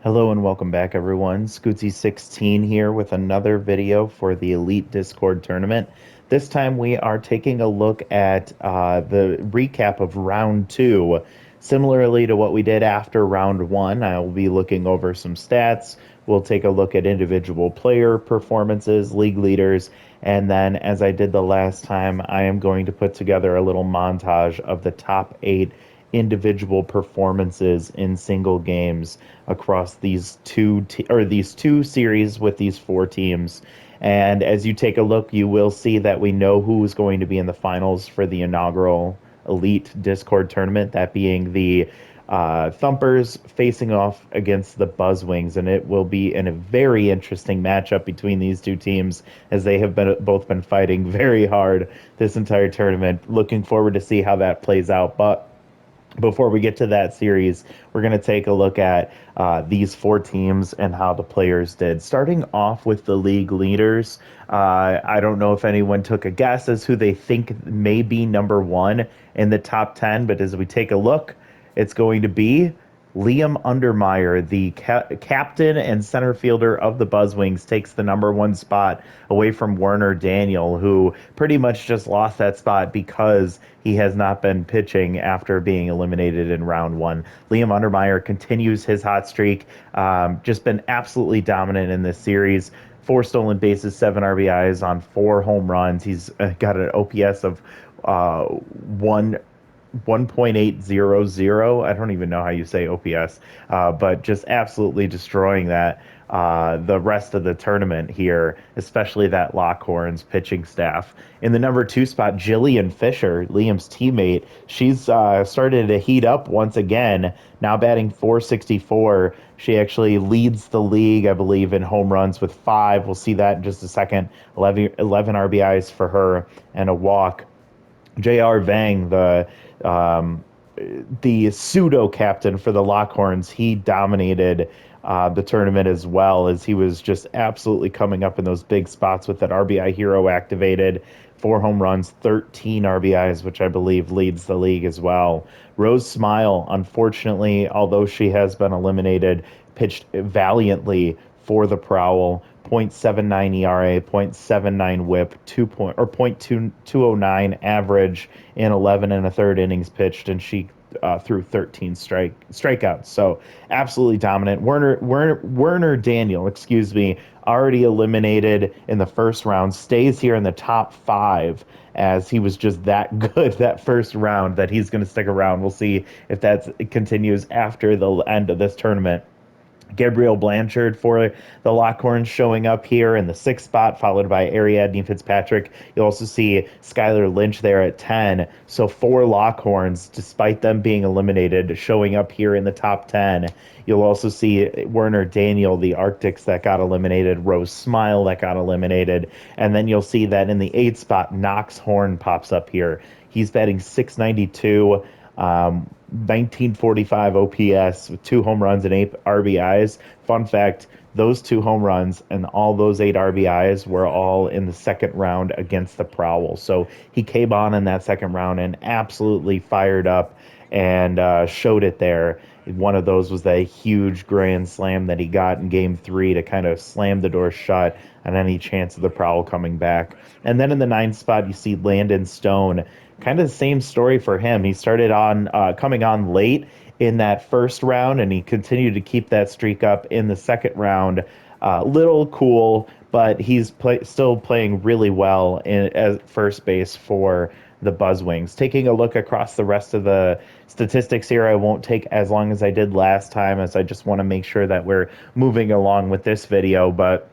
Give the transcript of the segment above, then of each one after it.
Hello and welcome back, everyone. Scootsy16 here with another video for the Elite Discord tournament. This time we are taking a look at the recap of round two. Similarly to what we did after round one, I will be looking over some stats. We'll take a look at individual player performances, league leaders, and then, as I did the last time, I am going to put together a little montage of the top eight individual performances in single games across these two series with these four teams. And as you take a look, you will see that we know who's going to be in the finals for the inaugural Elite Discord tournament, that being the Thumpers facing off against the Buzzwings, and it will be in a very interesting matchup between these two teams as they have both been fighting very hard this entire tournament. Looking forward to see how that plays out, but before we get to that series, we're going to take a look at these four teams and how the players did. Starting off with the league leaders, I don't know if anyone took a guess as who they think may be number one in the top 10, but as we take a look, it's going to be Liam Undermeyer, the captain and center fielder of the Buzzwings, takes the number one spot away from Werner Daniel, who pretty much just lost that spot because he has not been pitching after being eliminated in round one. Liam Undermeyer continues his hot streak, just been absolutely dominant in this series. Four stolen bases, seven RBIs on four home runs. He's got an OPS of one 1.800. I don't even know how you say OPS, but just absolutely destroying that the rest of the tournament here, especially that Lockhorns pitching staff. In the number two spot, Jillian Fisher, Liam's teammate, she's started to heat up once again, now batting 464. She actually leads the league, I believe, in home runs with five. We'll see that in just a second. 11 RBIs for her and a walk. J.R. Vang, um, the pseudo captain for the Lockhorns, he dominated the tournament as well, as he was just absolutely coming up in those big spots with that RBI hero activated. Four home runs, 13 RBIs, which I believe leads the league as well. Rose Smile, unfortunately, although she has been eliminated, pitched valiantly for the Prowl. 0.79 ERA, 0.79 WHIP, 0.209 average in 11 and a third innings pitched, and she threw 13 strikeouts. So absolutely dominant. Werner Daniel, excuse me, already eliminated in the first round, stays here in the top five as he was just that good that first round that he's going to stick around. We'll see if that continues after the end of this tournament. Gabriel Blanchard for the Lockhorns showing up here in the sixth spot, followed by Ariadne Fitzpatrick. You'll also see Skylar Lynch there at 10. So four Lockhorns, despite them being eliminated, showing up here in the top 10. You'll also see Werner Daniel, the Arctics, that got eliminated, Rose Smile that got eliminated, and then you'll see that in the eighth spot, Knox Horn pops up here. He's batting 692. 1945 OPS with two home runs and eight RBIs. Fun fact, those two home runs and all those eight RBIs were all in the second round against the Prowl. So he came on in that second round and absolutely fired up and showed it there. One of those was that huge grand slam that he got in game three to kind of slam the door shut on any chance of the Prowl coming back. And then in the ninth spot, you see Landon Stone. Kind of the same story for him. He started on coming on late in that first round, and he continued to keep that streak up in the second round. Little cool, but he's still playing really well at first base for the Buzzwings. Taking a look across the rest of the statistics here, I won't take as long as I did last time, as I just want to make sure that we're moving along with this video, but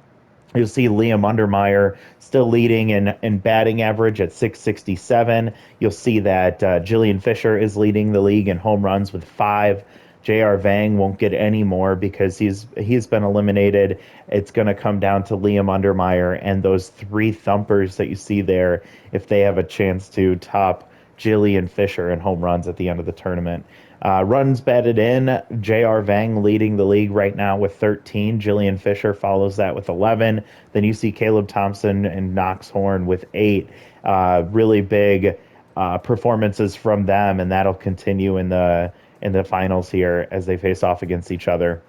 you'll see Liam Undermeyer still leading in batting average at 667. You'll see that Jillian Fisher is leading the league in home runs with five. J.R. Vang won't get any more because he's been eliminated. It's going to come down to Liam Undermeyer and those three thumpers that you see there if they have a chance to top Jillian Fisher in home runs at the end of the tournament. Runs batted in, J.R. Vang leading the league right now with 13. Jillian Fisher follows that with 11. Then you see Caleb Thompson and Knox Horn with 8. Really big performances from them, and that'll continue in the finals here as they face off against each other.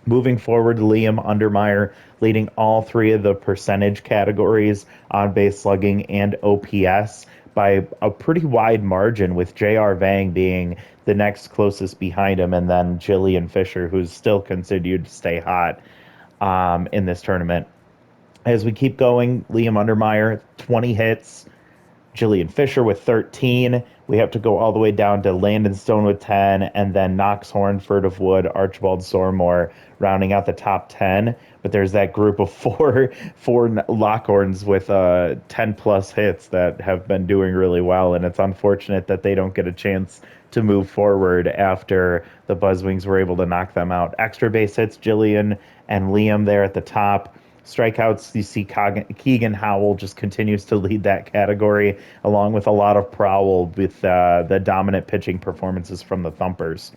Moving forward, Liam Undermeyer leading all three of the percentage categories on base slugging and OPS by a pretty wide margin, with J.R. Vang being the next closest behind him, and then Jillian Fisher, who's still continued to stay hot in this tournament. As we keep going, Liam Undermeyer, 20 hits, Jillian Fisher with 13. We have to go all the way down to Landon Stone with 10, and then Knox Hornford of Wood, Archibald Sormore rounding out the top 10. But there's that group of four Lockhorns with 10 plus hits that have been doing really well, and it's unfortunate that they don't get a chance to move forward after the Buzzwings were able to knock them out. Extra base hits, Jillian and Liam there at the top. Strikeouts, you see Keegan Howell just continues to lead that category, along with a lot of prowl with the dominant pitching performances from the Thumpers.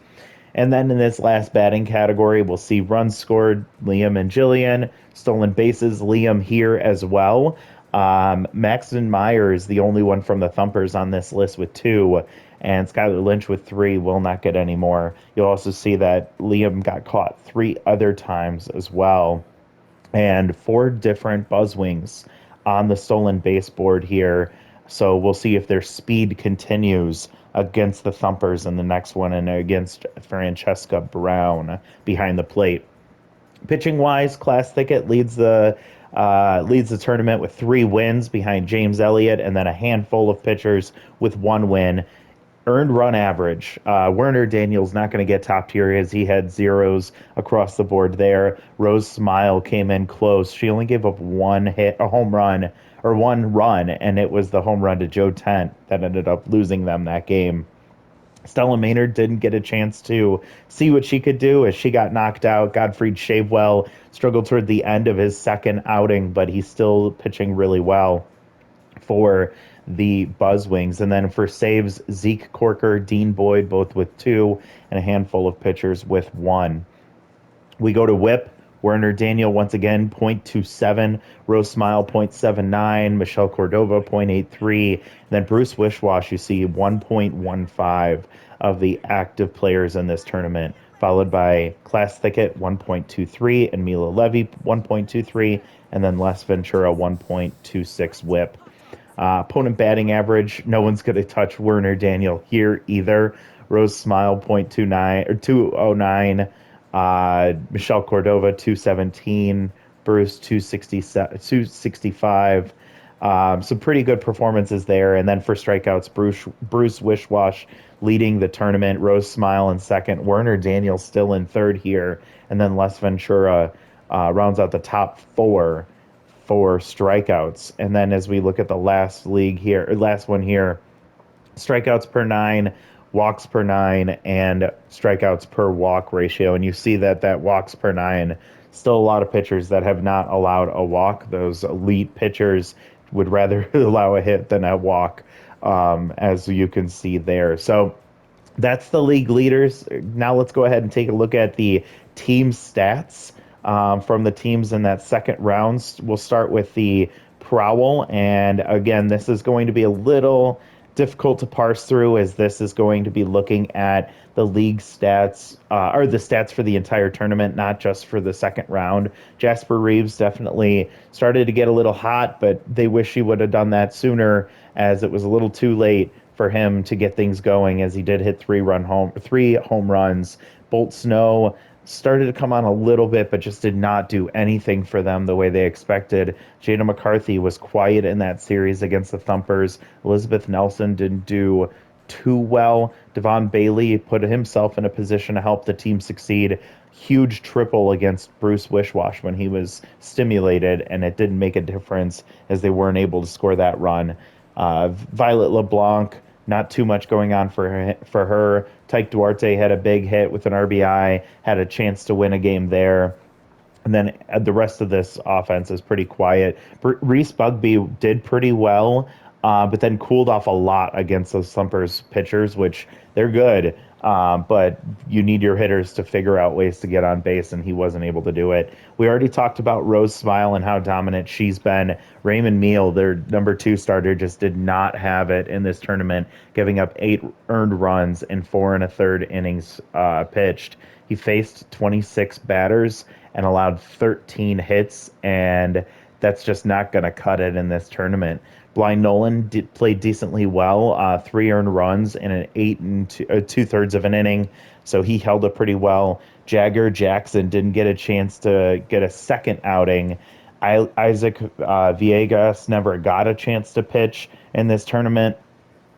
And then in this last batting category, we'll see runs scored, Liam and Jillian. Stolen bases, Liam here as well. Maxton Meyer is the only one from the Thumpers on this list with 2, and Skylar Lynch with 3 will not get any more. You'll also see that Liam got caught 3 other times as well, and 4 different Buzzwings on the stolen base board here. So we'll see if their speed continues against the Thumpers in the next one and against Francesca Brown behind the plate. Pitching wise, Class Thicket leads the tournament with 3 wins behind James Elliott, and then a handful of pitchers with 1 win. Earned run average. Werner Daniels not going to get top tier as he had zeros across the board there. Rose Smile came in close. She only gave up 1 hit, a home run, or 1 run, and it was the home run to Joe Tent that ended up losing them that game. Stella Maynard didn't get a chance to see what she could do as she got knocked out. Godfrey Shavewell struggled toward the end of his second outing, but he's still pitching really well for the Buzzwings. And then for saves, Zeke Corker, Dean Boyd, both with 2, and a handful of pitchers with 1. We go to whip. Werner Daniel, once again, 0.27. Rose Smile, 0.79. Michelle Cordova, 0.83. Then Bruce Wishwash, you see 1.15 of the active players in this tournament, followed by Class Thicket, 1.23, and Mila Levy, 1.23, and then Les Ventura, 1.26 whip. Opponent batting average, no one's going to touch Werner Daniel here either. Rose Smile, 0.29 or 209. Michelle Cordova, 217. Bruce, 265. Some pretty good performances there. And then for strikeouts, Bruce Wishwash leading the tournament. Rose Smile in second. Werner Daniel still in third here. And then Les Ventura rounds out the top 4 for strikeouts. And then as we look at the last one here, strikeouts per 9, walks per 9, and strikeouts per walk ratio. And you see that walks per 9, still a lot of pitchers that have not allowed a walk. Those elite pitchers would rather allow a hit than a walk, as you can see there. So that's the league leaders. Now let's go ahead and take a look at the team stats from the teams in that second round. We'll start with the Prowl, and again, this is going to be a little difficult to parse through, as this is going to be looking at the league stats, or the stats for the entire tournament, not just for the second round. Jasper Reeves definitely started to get a little hot, but they wish he would have done that sooner, as it was a little too late for him to get things going, as he did hit 3 home runs. Bolt Snow started to come on a little bit, but just did not do anything for them the way they expected. Jada McCarthy was quiet in that series against the Thumpers. Elizabeth Nelson didn't do too well. Devon Bailey put himself in a position to help the team succeed. Huge triple against Bruce Wishwash when he was stimulated, and it didn't make a difference as they weren't able to score that run. Violet LeBlanc, not too much going on for her. Tyke Duarte had a big hit with an RBI, had a chance to win a game there. And then the rest of this offense is pretty quiet. Reese Bugby did pretty well, but then cooled off a lot against those Thumpers pitchers, which they're good. But you need your hitters to figure out ways to get on base, and he wasn't able to do it. We already talked about Rose Smile and how dominant she's been. Raymond Meal, their number two starter, just did not have it in this tournament, giving up 8 earned runs in 4 1/3 innings pitched. He faced 26 batters and allowed 13 hits, and that's just not going to cut it in this tournament. Blind Nolan played decently well, 3 earned runs in an 8 and 2/3 of an inning, so he held it pretty well. Jagger Jackson didn't get a chance to get a second outing. Isaac Villegas never got a chance to pitch in this tournament.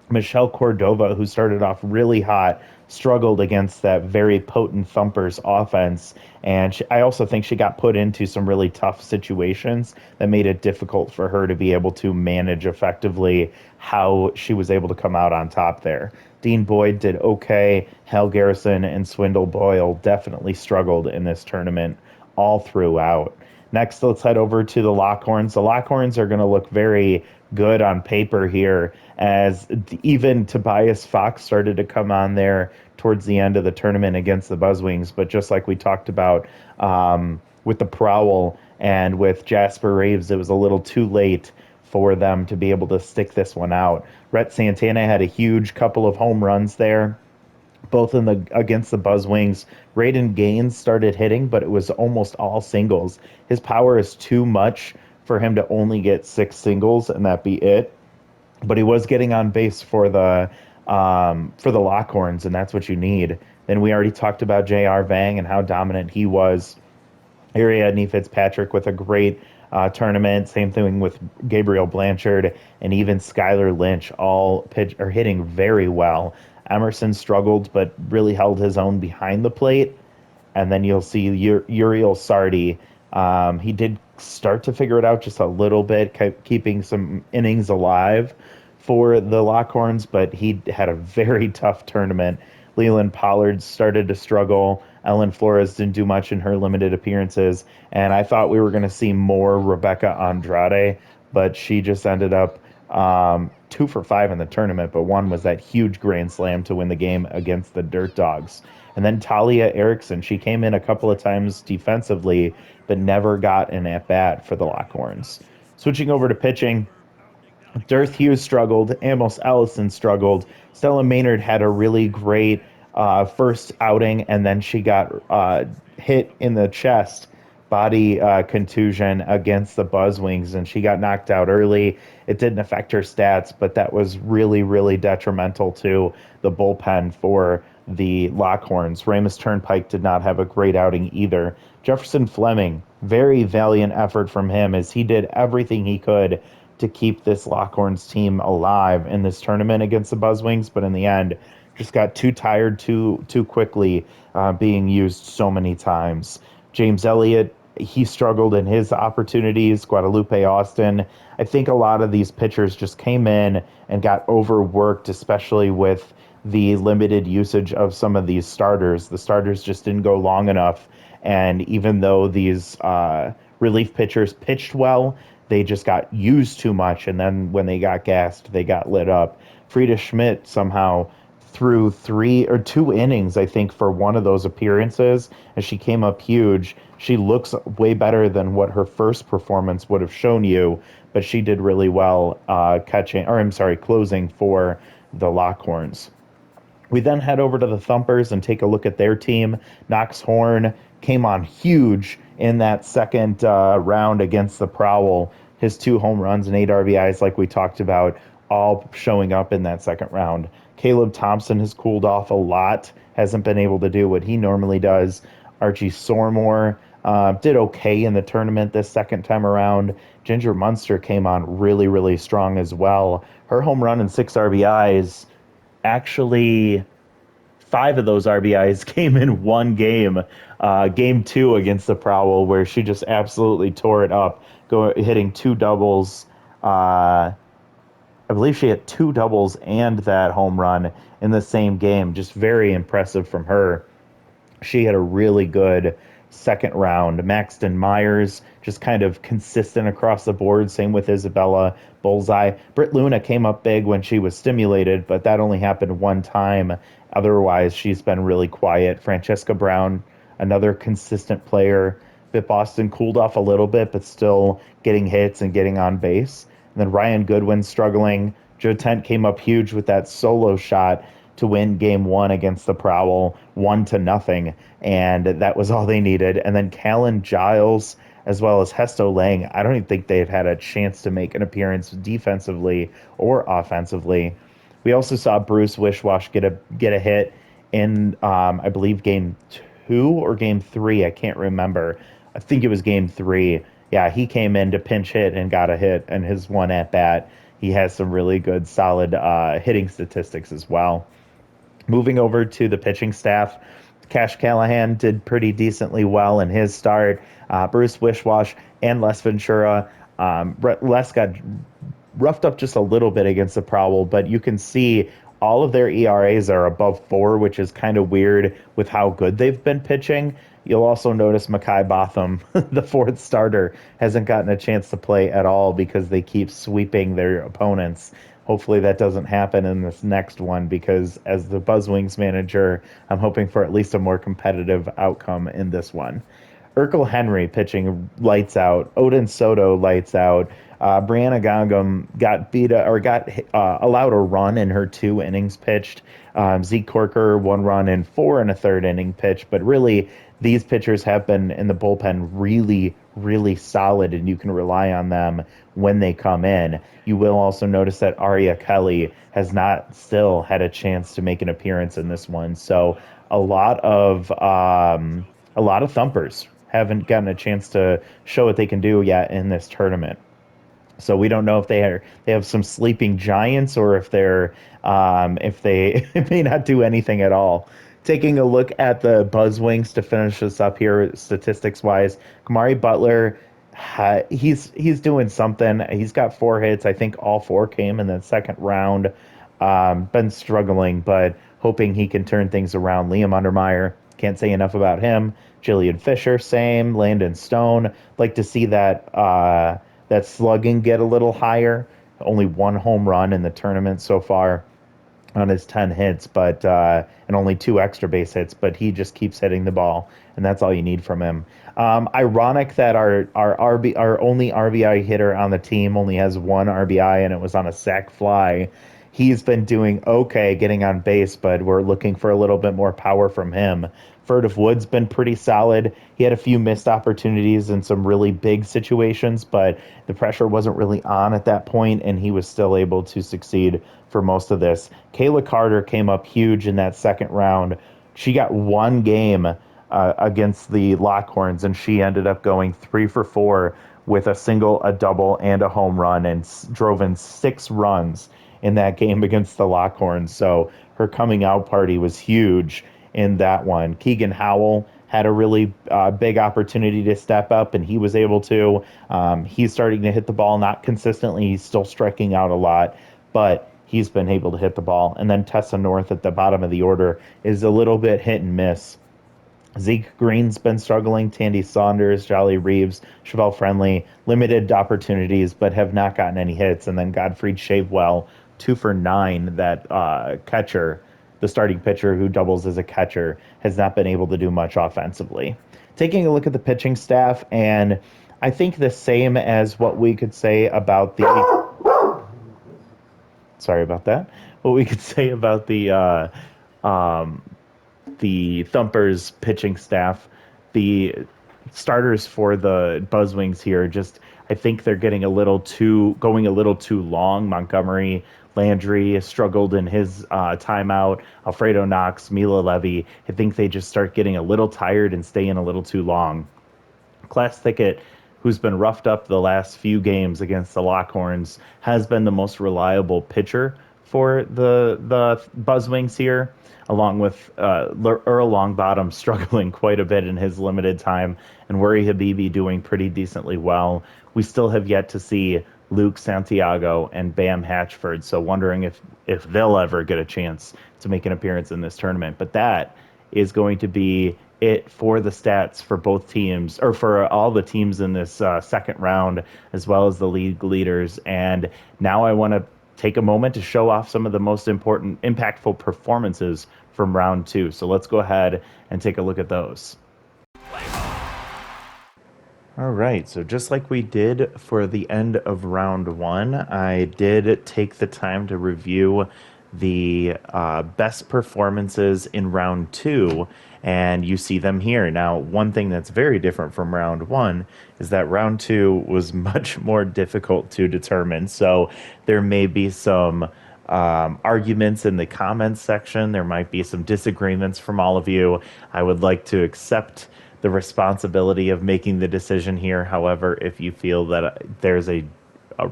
Michelle Cordova, who started off really hot, struggled against that very potent Thumpers offense. And I also think she got put into some really tough situations that made it difficult for her to be able to manage effectively how she was able to come out on top there. Dean Boyd did okay. Hal Garrison and Swindle Boyle definitely struggled in this tournament all throughout. Next, let's head over to the Lockhorns. The Lockhorns are going to look very good on paper here, as even Tobias Fox started to come on there towards the end of the tournament against the Buzzwings. But just like we talked about with the Prowl and with Jasper Reeves, it was a little too late for them to be able to stick this one out. Rhett Santana had a huge couple of home runs there, both in the against the Buzzwings. Raiden Gaines started hitting, but it was almost all singles. His power is too much for him to only get 6 singles and that be it. But he was getting on base for the Lockhorns, and that's what you need. Then we already talked about J.R. Vang and how dominant he was. Ariadne Fitzpatrick with a great tournament. Same thing with Gabriel Blanchard and even Skylar Lynch, all pitch are hitting very well. Emerson struggled, but really held his own behind the plate. And then you'll see Uriel Sardi. He did start to figure it out just a little bit, keeping some innings alive for the Lockhorns, but he had a very tough tournament. Leland Pollard started to struggle. Ellen Flores didn't do much in her limited appearances, and I thought we were going to see more Rebecca Andrade, but she just ended up 2 for 5 in the tournament, but one was that huge grand slam to win the game against the Dirt Dogs. And then Talia Erickson, she came in a couple of times defensively, but never got an at bat for the Lockhorns. Switching over to pitching, Darth Hughes struggled. Amos Ellison struggled. Stella Maynard had a really great first outing, and then she got hit in the chest, body contusion against the Buzzwings, and she got knocked out early. It didn't affect her stats, but that was really, really detrimental to the bullpen for the Lockhorns. Ramus Turnpike did not have a great outing either. Jefferson Fleming, very valiant effort from him as he did everything he could to keep this Lockhorns team alive in this tournament against the Buzzwings, but in the end, just got too tired too quickly, being used so many times. James Elliott, he struggled in his opportunities. Guadalupe Austin, I think a lot of these pitchers just came in and got overworked, especially with the limited usage of some of these starters. The starters just didn't go long enough, and even though these relief pitchers pitched well, they just got used too much, and then when they got gassed, they got lit up. Frida Schmidt somehow threw 2 innings, I think, for one of those appearances, and she came up huge. She looks way better than what her first performance would have shown you, but she did really well closing for the Lockhorns. We then head over to the Thumpers and take a look at their team. Knox Horn came on huge in that second round against the Prowl. His 2 home runs and 8 RBIs, like we talked about, all showing up in that second round. Caleb Thompson has cooled off a lot, hasn't been able to do what he normally does. Archie Sormore did okay in the tournament this second time around. Ginger Munster came on really, really strong as well. Her home run and 6 RBIs, actually 5 of those RBIs came in one game, game 2 against the Prowl, where she just absolutely tore it up, hitting 2 doubles. I believe she hit 2 doubles and that home run in the same game. Just very impressive from her. She had a really good second round. Maxton Myers, just kind of consistent across the board. Same with Isabella Bullseye. Britt Luna came up big when she was stimulated, but that only happened one time. Otherwise, she's been really quiet. Francesca Brown, another consistent player. Bit Boston cooled off a little bit, but still getting hits and getting on base. And then Ryan Goodwin struggling. Joe Tent came up huge with that solo shot to win game one against the Prowl, 1-0. And that was all they needed. And then Callan Giles, as well as Hesto Lang, I don't even think they've had a chance to make an appearance defensively or offensively. We also saw Bruce Wishwash get a hit in, I believe, game two or game three. I can't remember. I think it was game three. Yeah, he came in to pinch hit and got a hit in his one at bat. He has some really good, solid hitting statistics as well. Moving over to the pitching staff, Cash Callahan did pretty decently well in his start. Bruce Wishwash and Les Ventura. Les got roughed up just a little bit against the Prowl, but you can see all of their ERAs are above 4, which is kind of weird with how good they've been pitching. You'll also notice Makai Botham, the fourth starter, hasn't gotten a chance to play at all because they keep sweeping their opponents. Hopefully that doesn't happen in this next one because as the Buzzwings manager, I'm hoping for at least a more competitive outcome in this one. Urkel Henry pitching lights out. Odin Soto lights out. Brianna Gangam got allowed a run in her 2 innings pitched. Zeke Corker 1 run in 4 and a third inning pitch. But really, these pitchers have been in the bullpen really, really solid, and you can rely on them when they come in. You will also notice that Arya Kelly has not still had a chance to make an appearance in this one. So a lot of thumpers haven't gotten a chance to show what they can do yet in this tournament. So we don't know if they have some sleeping giants or if they may not do anything at all. Taking a look at the Buzzwings to finish this up here, statistics wise, Kamari Butler, he's doing something. He's got 4 hits. I think all 4 came in the second round. Been struggling, but hoping he can turn things around. Liam Undermeyer, can't say enough about him. Jillian Fisher, same. Landon Stone, like to see that slugging get a little higher. Only 1 home run in the tournament so far on his 10 hits, but and only 2 extra base hits, but he just keeps hitting the ball, and that's all you need from him. Ironic that our only RBI hitter on the team only has 1 RBI, and it was on a sac fly. He's been doing okay getting on base, but we're looking for a little bit more power from him. Furtive Wood's been pretty solid. He had a few missed opportunities in some really big situations, but the pressure wasn't really on at that point, and he was still able to succeed for most of this. Kayla Carter came up huge in that second round. She got 1 game against the Lockhorns, and she ended up going 3 for 4 with a single, a double, and a home run, and drove in 6 runs in that game against the Lockhorns. So her coming out party was huge in that one. Keegan Howell had a really big opportunity to step up, and he was able to. He's starting to hit the ball, not consistently. He's still striking out a lot, but he's been able to hit the ball. And then Tessa North at the bottom of the order is a little bit hit and miss. Zeke Green's been struggling. Tandy Saunders, Jolly Reeves, Chevelle Friendly, limited opportunities, but have not gotten any hits. And then Godfrey Shavewell, 2 for 9, that catcher, the starting pitcher who doubles as a catcher, has not been able to do much offensively. Taking a look at the pitching staff, and I think the same as what we could say about the... Sorry about that. What we could say about the Thumpers pitching staff, the starters for the Buzzwings here, just I think they're going a little too long. Montgomery, Landry struggled in his timeout. Alfredo Knox, Mila Levy, I think they just start getting a little tired and staying a little too long. Class Thicket, who's been roughed up the last few games against the Lockhorns, has been the most reliable pitcher for the Buzzwings here, along with Earl Longbottom struggling quite a bit in his limited time, and Worry Habibi doing pretty decently well. We still have yet to see Luke Santiago and Bam Hatchford, so wondering if they'll ever get a chance to make an appearance in this tournament. But that is going to be it for the stats for both teams, or for all the teams in this second round, as well as the league leaders. And now I want to take a moment to show off some of the most important, impactful performances from round two. So let's go ahead and take a look at those. All right, so just like we did for the end of round one, I did take the time to review the best performances in round two, and you see them here. Now, one thing that's very different from round one is that round two was much more difficult to determine, so there may be some arguments in the comments section. There might be some disagreements from all of you. I would like to accept the responsibility of making the decision here. However, if you feel that there's a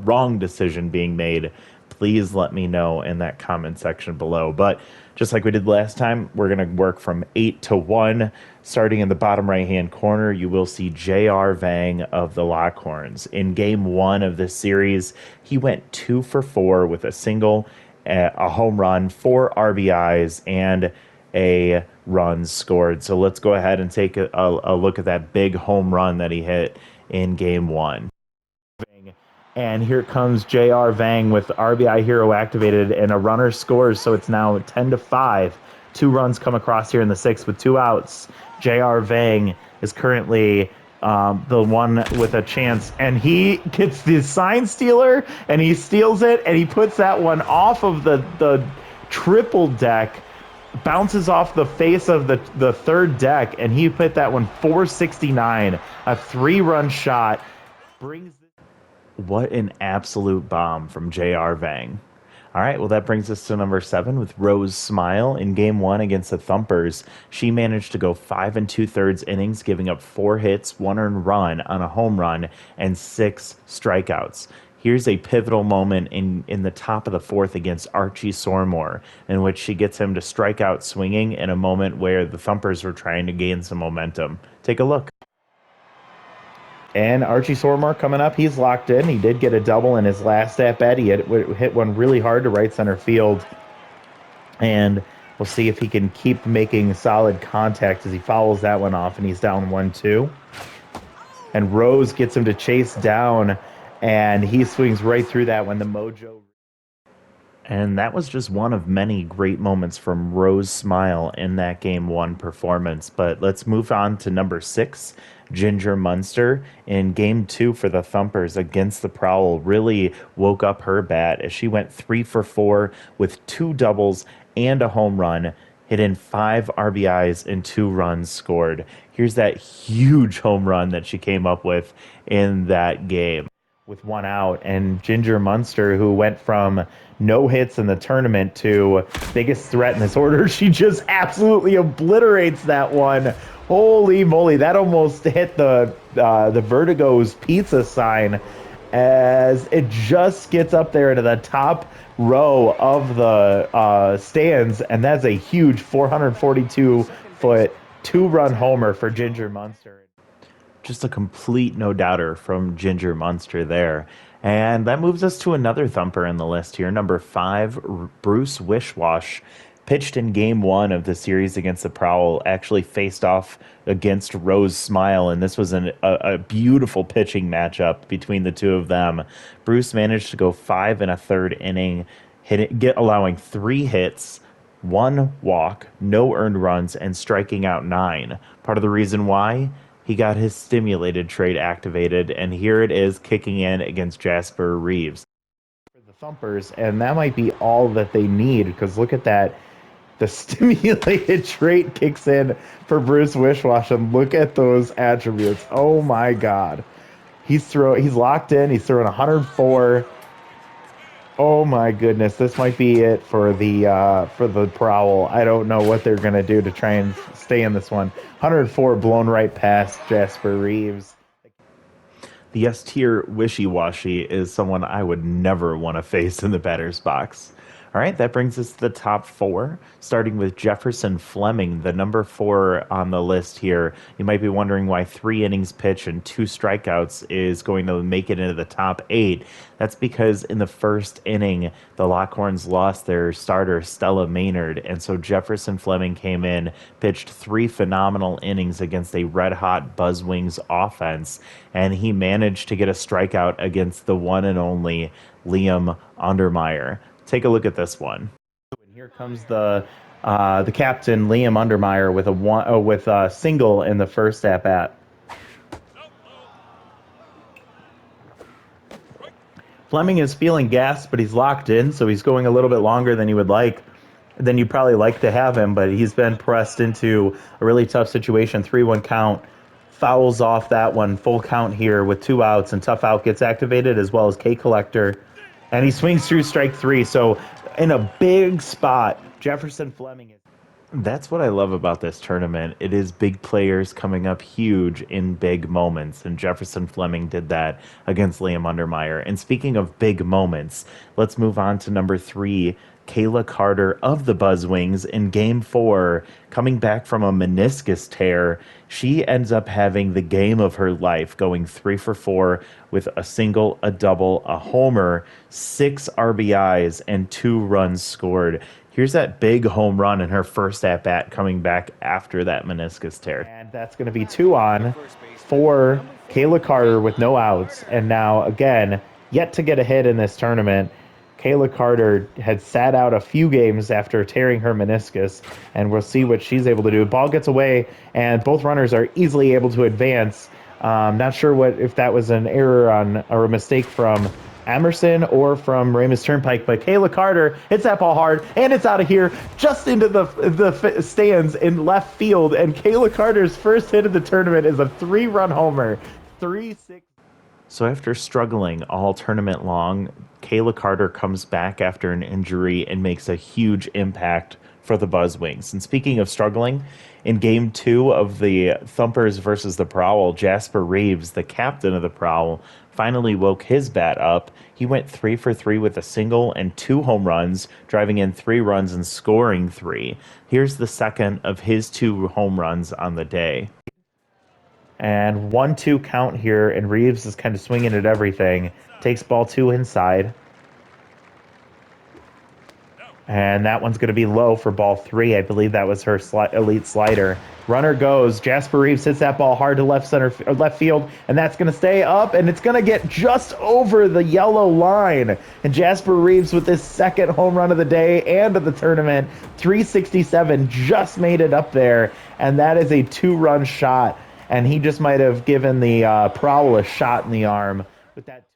wrong decision being made, please let me know in that comment section below. But just like we did last time, we're going to work from 8 to 1. Starting in the bottom right-hand corner, you will see J.R. Vang of the Lockhorns. In game one of this series, he went 2 for 4 with a single, a home run, 4 RBIs, and a run scored. So let's go ahead and take a look at that big home run that he hit in game one. And here comes J.R. Vang with RBI Hero activated, and a runner scores, so it's now 10-5. 2 runs come across here in the 6th with 2 outs. J.R. Vang is currently the one with a chance, and he gets the sign stealer, and he steals it, and he puts that one off of the triple deck, bounces off the face of the third deck, and he put that one 469, a 3-run shot. What an absolute bomb from J.R. Vang. All right, well, that brings us to number 7 with Rose Smile. In game one against the Thumpers, she managed to go 5 2/3 innings, giving up 4 hits, 1 earned run on a home run, and 6 strikeouts. Here's a pivotal moment in the top of the 4th against Archie Sormore, in which she gets him to strike out swinging in a moment where the Thumpers were trying to gain some momentum. Take a look. And Archie Sormore coming up, he's locked in. He did get a double in his last at-bat. He hit one really hard to right center field. And we'll see if he can keep making solid contact as he fouls that one off, and he's down 1-2. And Rose gets him to chase down, and he swings right through that one. The mojo. And that was just one of many great moments from Rose Smile in that game one performance. But let's move on to number 6, Ginger Munster. In game 2 for the Thumpers against the Prowl, really woke up her bat as she went 3 for 4 with 2 doubles and a home run, hit in 5 RBIs and 2 runs scored. Here's that huge home run that she came up with in that game with 1 out. And Ginger Munster, who went from no hits in the tournament to biggest threat in this order, she just absolutely obliterates that one. Holy moly, that almost hit the Vertigo's pizza sign as it just gets up there to the top row of the stands, and that's a huge 442-foot 2-run homer for Ginger Munster. Just a complete no-doubter from Ginger Munster there. And that moves us to another thumper in the list here. Number 5, Bruce Wishwash, pitched in game 1 of the series against the Prowl, actually faced off against Rose Smile, and this was a beautiful pitching matchup between the two of them. Bruce managed to go 5 1/3 inning, allowing 3 hits, 1 walk, no earned runs, and striking out 9. Part of the reason why? He got his stimulated trait activated, and here it is kicking in against Jasper Reeves. For the Thumpers, and that might be all that they need, because look at that. The stimulated trait kicks in for Bruce Wishwash, and look at those attributes. Oh my God. He's locked in, he's throwing 104. Oh my goodness, this might be it for the Prowl. I don't know what they're gonna do to try and stay in this one. 104 blown right past Jasper Reeves. The S-tier Wishy-Washy is someone I would never want to face in the batter's box. All right, that brings us to the top four, starting with Jefferson Fleming, the number four on the list here. You might be wondering why 3 innings pitch and 2 strikeouts is going to make it into the top eight. That's because in the first inning, the Lockhorns lost their starter, Stella Maynard, and so Jefferson Fleming came in, pitched 3 phenomenal innings against a red-hot Buzzwings offense, and he managed to get a strikeout against the one and only Liam Undermeyer. Take a look at this one. And here comes the captain, Liam Undermeyer, with a single in the first at bat. Fleming is feeling gassed, but he's locked in, so he's going a little bit longer than you'd probably like to have him, but he's been pressed into a really tough situation. 3-1 count, fouls off that one, full count here with 2 outs, and tough out gets activated as well as K Collector. And he swings through strike 3. So in a big spot, Jefferson Fleming is. That's what I love about this tournament. It is big players coming up huge in big moments, and Jefferson Fleming did that against Liam Undermeyer. And speaking of big moments, let's move on to number 3, Kayla Carter of the Buzzwings in Game 4, coming back from a meniscus tear. She ends up having the game of her life, going 3 for 4 with a single, a double, a homer, 6 RBIs, and 2 runs scored. Here's that big home run in her first at-bat coming back after that meniscus tear. And that's going to be 2 on for Kayla Carter with no outs. And now, again, yet to get a hit in this tournament. Kayla Carter had sat out a few games after tearing her meniscus, and we'll see what she's able to do. Ball gets away, and both runners are easily able to advance. Not sure if that was an error or a mistake from Emerson or from Ramus Turnpike, but Kayla Carter hits that ball hard, and it's out of here, just into the stands in left field. And Kayla Carter's first hit of the tournament is a 3-run homer, 3-6. So after struggling all tournament long, Kayla Carter comes back after an injury and makes a huge impact for the Buzzwings. And speaking of struggling, in Game 2 of the Thumpers versus the Prowl, Jasper Reeves, the captain of the Prowl, finally woke his bat up. He went 3 for 3 with a single and 2 home runs, driving in 3 runs and scoring 3. Here's the second of his 2 home runs on the day. And 1-2 count here, and Reeves is kind of swinging at everything. Takes ball 2 inside. And that one's going to be low for ball 3. I believe that was her elite slider. Runner goes. Jasper Reeves hits that ball hard to left field, and that's going to stay up, and it's going to get just over the yellow line. And Jasper Reeves with his second home run of the day and of the tournament, 367, just made it up there, and that is a 2-run shot. And he just might have given the Prowl a shot in the arm with that.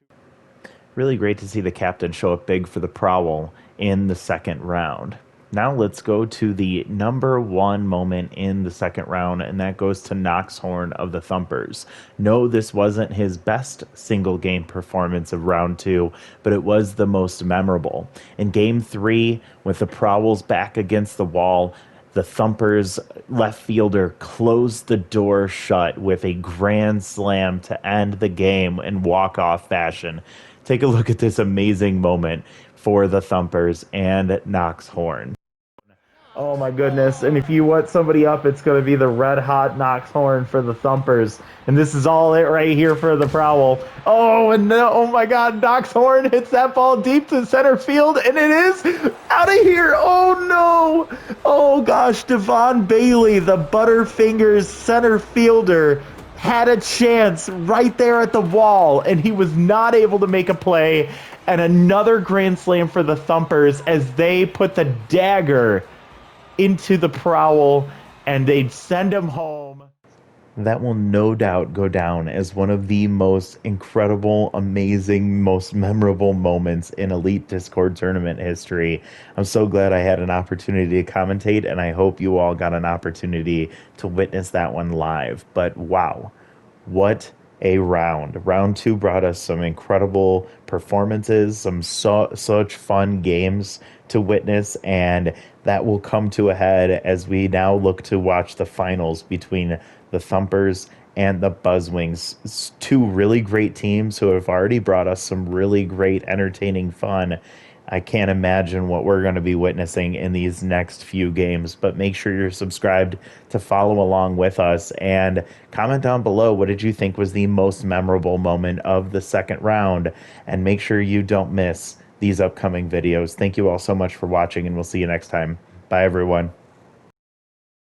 Really great to see the captain show up big for the Prowl in the second round. Now let's go to the number 1 moment in the second round, and that goes to Knox Horn of the Thumpers. No, this wasn't his best single game performance of round 2, but it was the most memorable. In Game 3, with the Prowls back against the wall, the Thumpers left fielder closed the door shut with a grand slam to end the game in walk-off fashion. Take a look at this amazing moment for the Thumpers and Knox Horn. Oh my goodness, and if you want somebody up, it's going to be the red-hot Knox Horn for the Thumpers. And this is all it right here for the Prowl. Oh, and no, oh my God, Knox Horn hits that ball deep to center field, and it is out of here. Oh no, oh gosh, Devon Bailey, the Butterfingers center fielder, had a chance right there at the wall, and he was not able to make a play. And another grand slam for the Thumpers as they put the dagger into the Prowl, and they'd send him home. That will no doubt go down as one of the most incredible, amazing, most memorable moments in Elite Discord tournament history. I'm so glad I had an opportunity to commentate, and I hope you all got an opportunity to witness that one live. But wow, what a round. Round 2 brought us some incredible performances, some such fun games to witness, and that will come to a head as we now look to watch the finals between the Thumpers and the Buzzwings. 2 really great teams who have already brought us some really great, entertaining fun. I can't imagine what we're going to be witnessing in these next few games, but make sure you're subscribed to follow along with us and comment down below what did you think was the most memorable moment of the second round, and make sure you don't miss these upcoming videos. Thank you all so much for watching, and we'll see you next time. Bye, everyone.